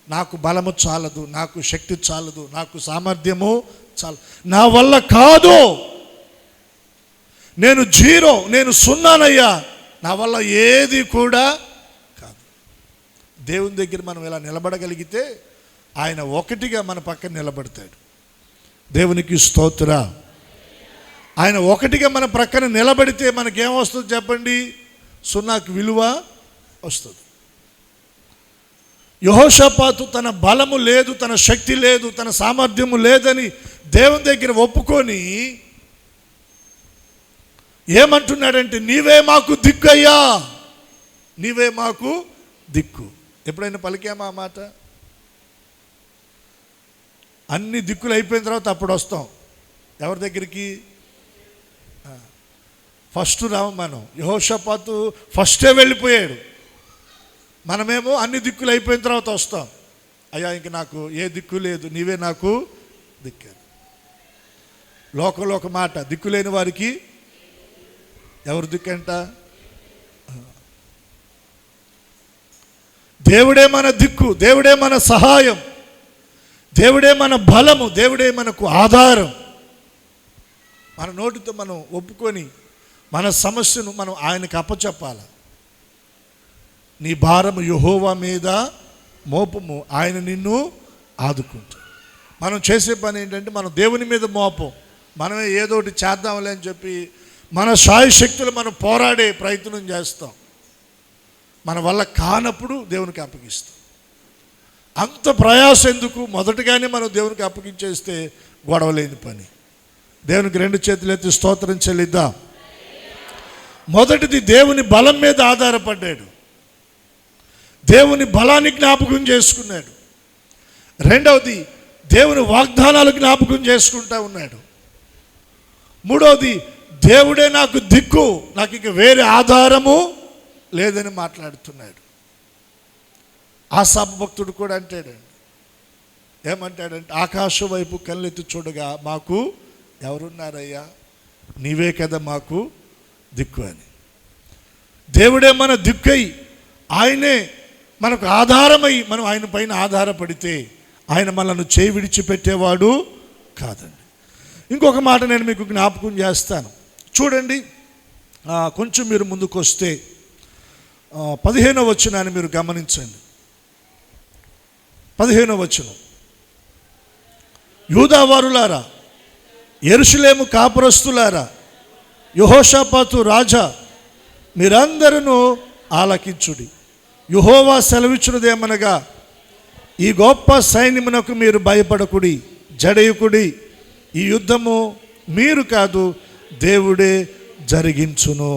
నాకు బలము చాలదు, నాకు శక్తి చాలదు, నాకు సామర్థ్యము చాలదు, నా వల్ల కాదు, నేను జీరో, నేను సున్నానయ్యా, నా వల్ల ఏది కూడా కాదు. దేవుని దగ్గర మనం ఇలా నిలబడగలిగితే ఆయన ఒకటిగా మన పక్కన నిలబడతాడు. దేవునికి స్తోత్ర. ఆయన ఒకటిగా మన ప్రక్కన నిలబడితే మనకేమొస్తుంది చెప్పండి? సున్నాకు విలువ వస్తుంది. యెహోషాపాతు తన బలము లేదు, తన శక్తి లేదు, తన సామర్థ్యము లేదని దేవుని దగ్గర ఒప్పుకొని ఏమంటున్నాడంటే, నీవే మాకు దిక్కు అయ్యా, నీవే మాకు దిక్కు. ఎప్పుడైనా పలికామా ఆ మాట? అన్ని దిక్కులు అయిపోయిన తర్వాత అప్పుడు వస్తాం ఎవరి దగ్గరికి? ఫస్ట్ రాము మనం. యెహోషాపాతు ఫస్టే వెళ్ళిపోయాడు. మనమేమో అన్ని దిక్కులు అయిపోయిన తర్వాత వస్తాం. అయ్యా ఇంక నాకు ఏ దిక్కు లేదు, నీవే నాకు దిక్కు. లోకంలో ఒక మాట, దిక్కు లేని వారికి ఎవరు దిక్కంట? దేవుడే మన దిక్కు, దేవుడే మన సహాయం, దేవుడే మన బలము, దేవుడే మనకు ఆధారం. మన నోటితో మనం ఒప్పుకొని మన సమస్యను మనం ఆయనకు అప్పచెప్పాలి. నీ భారము యెహోవా మీద మోపము, ఆయన నిన్ను ఆదుకుంటాడు. మనం చేసే పని ఏంటంటే మనం దేవుని మీద మోపం. మనమే ఏదోటి చేద్దాంలే అని చెప్పి మన శాయశక్తులు మనం పోరాడే ప్రయత్నం చేస్తాం. మన వల్ల కానప్పుడు దేవునికి అప్పగిస్తాం. అంత ప్రయాసం ఎందుకు? మొదటగానే మనం దేవునికి అప్పగించేస్తే గొడవలేని పని. దేవునికి 2 చేతులు ఎత్తి స్తోత్రం చెల్లిద్దాం. మొదటిది దేవుని బలం మీద ఆధారపడ్డాడు, దేవుని బలాన్ని జ్ఞాపకం చేసుకున్నాడు. రెండవది దేవుని వాగ్దానాలు జ్ఞాపకం చేసుకుంటా ఉన్నాడు. మూడవది దేవుడే నాకు దిక్కు, నాకు ఇంక వేరే ఆధారము లేదని మాట్లాడుతున్నాడు. ఆసాపు భక్తుడు కూడా అంటాడండి, ఏమంటాడంటే ఆకాశం వైపు కళ్ళెత్తి చూడగా మాకు ఎవరున్నారయ్యా, నీవే కదా మాకు దిక్కు అని. దేవుడే మన దిక్కై, ఆయనే మనకు ఆధారమై మనం ఆయన పైన ఆధారపడితే ఆయన మనల్ని చేయి విడిచిపెట్టేవాడు కాదండి. ఇంకొక మాట నేను మీకు జ్ఞాపకం చేస్తాను. చూడండి, కొంచెం మీరు ముందుకు వస్తే 15వ వచనాన్ని మీరు గమనించండి. 15వ వచనం, యూదావారులారా, యెరూషలేము కాపురస్తులారా, యెహోషాపాతు రాజా, మీరందరూ ఆలకించుడి. యెహోవా సెలవిచ్చినదేమనగా, ఈ గొప్ప సైన్యమునకు మీరు భయపడకుడి, జడయుకుడి. ఈ యుద్ధము మీరు కాదు, దేవుడే జరిగించును.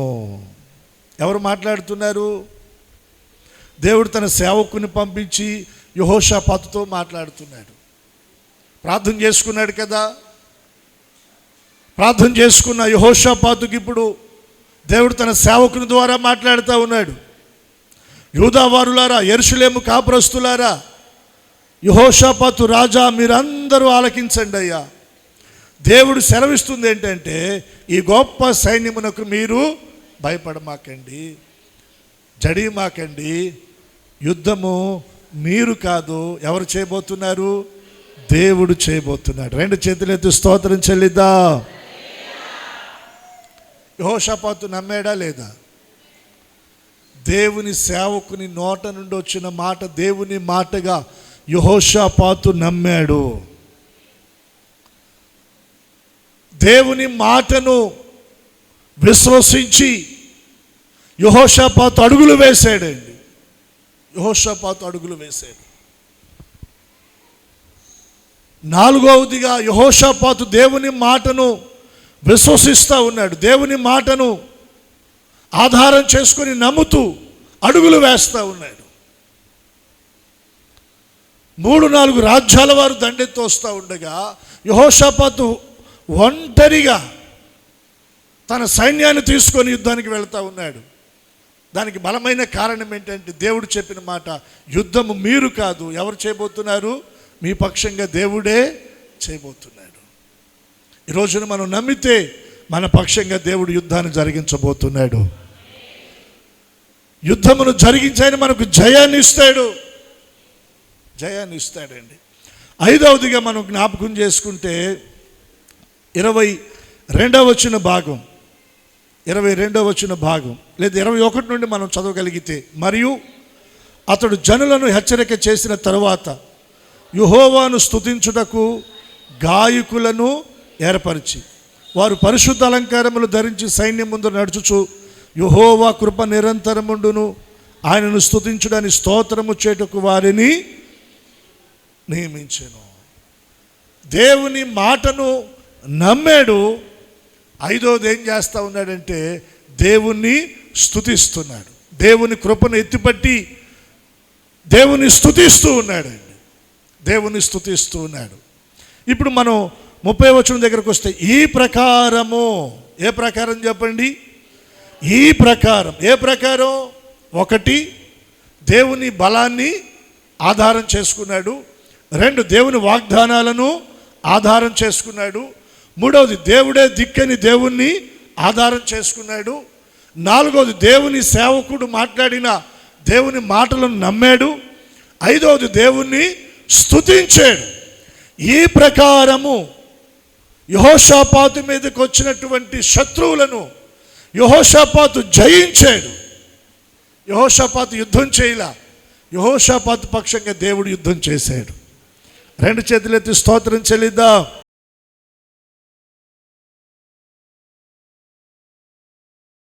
ఎవరు మాట్లాడుతున్నారు? దేవుడు తన సేవకుని పంపించి యెహోషాపాతుతో మాట్లాడుతున్నాడు. ప్రార్థన చేసుకున్నాడు కదా. ప్రార్థన చేసుకున్న యెహోషాపాతుకి ఇప్పుడు దేవుడు తన సేవకుని ద్వారా మాట్లాడుతూ ఉన్నాడు. యూదావారులారా, యెరూషలేము కాపురస్తులారా, యెహోషాపాతు రాజా, మీరందరూ ఆలకించండి అయ్యా. దేవుడు సెలవిస్తుంది ఏంటంటే, ఈ గొప్ప సైన్యమునకు మీరు భయపడమాకండి, జడియమాకండి. యుద్ధము మీరు కాదు, ఎవరు చేయబోతున్నారు? దేవుడు చేయబోతున్నాడు. 2 చేతులెత్తి స్తోత్రం చెల్లిద్దా. యెహోషాపాతు నమ్మాడా లేదా? దేవుని సేవకుని నోట నుండి వచ్చిన మాట దేవుని మాటగా యెహోషాపాతు నమ్మాడు. దేవుని మాటను విశ్వసించి యెహోషాపాతు అడుగులు వేశాడండి. యెహోషాపాతు అడుగులు వేశాడు. 4వదిగా యెహోషాపాతు దేవుని మాటను విశ్వసిస్తూ ఉన్నాడు. దేవుని మాటను ఆధారం చేసుకొని నమ్ముతూ అడుగులు వేస్తూ ఉన్నాడు. 3-4 రాజ్యాల వారు దండెత్తి వస్తూ ఉండగా యెహోషాపాతు ఒంటరిగా తన సైన్యాన్ని తీసుకొని యుద్ధానికి వెళ్తూ ఉన్నాడు. దానికి బలమైన కారణం ఏంటంటే, దేవుడు చెప్పిన మాట, యుద్ధము మీరు కాదు, ఎవరు చేయబోతున్నారు? మీ పక్షంగా దేవుడే చేయబోతున్నాడు. ఈ రోజున మనం నమ్మితే మన పక్షంగా దేవుడు యుద్ధాన్ని జరిగించబోతున్నాడు. యుద్ధమును జరిగించాయని మనకు జయాన్ని ఇస్తాడు, జయాన్ని ఇస్తాడండి. 5వదిగా మనం జ్ఞాపకం చేసుకుంటే 22వ వచన భాగం, 22వ వచన భాగం లేదా 21 నుండి మనం చదవగలిగితే, మరియు అతడు జనులను హెచ్చరిక చేసిన తరువాత యెహోవాను స్తుతించుటకు గాయకులను ఏర్పరిచి, వారు పరిశుద్ధ అలంకారములు ధరించి సైన్యం ముందు నడుచుచు, యెహోవా కృప నిరంతరముండును, ఆయనను స్తుతించుడని స్తోత్రము చేటుకు వారిని నియమించెను. దేవుని మాటను నమ్మాడు. 5వది ఏం చేస్తూ ఉన్నాడంటే, దేవుణ్ణి స్తుతిస్తున్నాడు. దేవుని కృపను ఎత్తిపట్టి దేవుని స్తుతిస్తూ ఉన్నాడండి. దేవుని స్తుతిస్తూ ఉన్నాడు. ఇప్పుడు మనం 30వ వచనం దగ్గరకు వస్తే ఈ ప్రకారము, ఏ ప్రకారం చెప్పండి? ఈ ప్రకారం. ఏ ప్రకారం? 1, దేవుని బలాన్ని ఆధారం చేసుకున్నాడు. 2, దేవుని వాగ్దానాలను ఆధారం చేసుకున్నాడు. 3వది, దేవుడే దిక్కని దేవుణ్ణి ఆధారం చేసుకున్నాడు. 4వది, దేవుని సేవకుడు మాట్లాడిన దేవుని మాటలను నమ్మాడు. 5వది, దేవుణ్ణి స్తుతించాడు. ఈ ప్రకారము యెహోషాపాతు మీదకి వచ్చినటువంటి శత్రువులను యెహోషాపాతు జయించాడు. యెహోషాపాతు యుద్ధం చేయలా, యెహోషాపాతు పక్షంగా దేవుడు యుద్ధం చేశాడు. 2 చేతులెత్తి స్తోత్రం చెల్లిద్దాం.